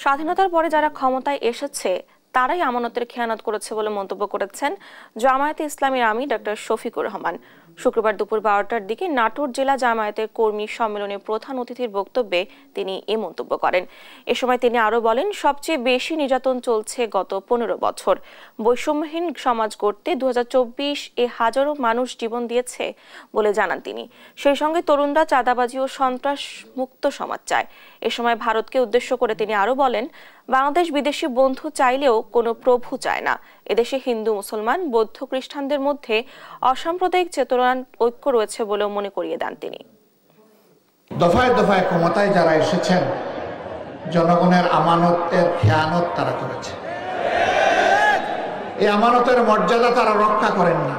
স্বাধীনতার পরে যারা ক্ষমতায় এসেছে তারাই আমানতের খেয়ানত করেছে বলে মন্তব্য করেছেন জামায়াতে ইসলামীর আমির ডক্টর শফিকুর রহমান। শুক্রবার দুপুর 12টার দিকে নাটোর জেলা জামায়াতের কর্মী সম্মেলনে প্রধান অতিথির বক্তব্যে তিনি এ মন্তব্য করেন। এ সময় তিনি আরো বলেন, সবচেয়ে বেশি নির্যাতন চলছে গত 15 বছর। বৈষম্যহীন সমাজ গড়তে 2024 হাজারো মানুষ জীবন দিয়েছে বলে জানান তিনি। সেই সঙ্গে তরুণরা চাঁদাবাজি ও সন্ত্রাস মুক্ত সমাজ চায়। এ সময় ভারতকে উদ্দেশ্য করে তিনি আরো বলেন, বাংলাদেশ বিদেশি বন্ধু চাইলেও কোনো প্রভু চায় না। এদেশে হিন্দু, মুসলমান, বৌদ্ধ, খ্রিস্টানদের মধ্যে অসাম্প্রদায়িক চেতনার ঐক্য রয়েছে বলেও মনে করিয়ে দেন তিনি। দফায় দফায় ক্ষমতায় যারা এসেছেন, জনগণের আমানতের খেয়ানত তারা করেছে। এই আমানতের মর্যাদা তারা রক্ষা করেন না।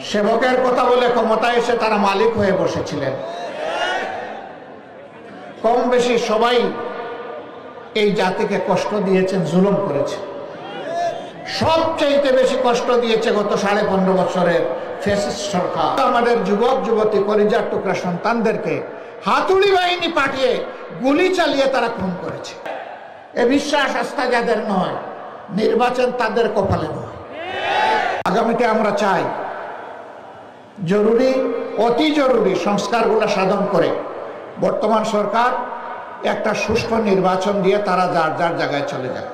সেবকের কথা বলে ক্ষমতায় এসে তারা মালিক হয়ে বসেছিলেন। কম বেশি সবাই এই জাতিকে কষ্ট দিয়েছেন, জুলুম করেছে। সবচেয়ে বেশি কষ্ট দিয়েছে গত 15.5 বছরের ফ্যাসিস্ট সরকার। আমাদের যুবক যুবতী, পরিযার টুকরা সন্তানদেরকে হাতুড়ি বাহিনী পাঠিয়ে গুলি চালিয়ে তারা খুন করেছে। এ বিশ্বাস আস্থা যাদের নয়, নির্বাচন তাদের কপালে নয়। আগামীতে আমরা চাই জরুরি, অতি জরুরি সংস্কারগুলো সাধন করে বর্তমান সরকার একটা সুষ্ঠু নির্বাচন দিয়ে তারা যার যার জায়গায় চলে যায়।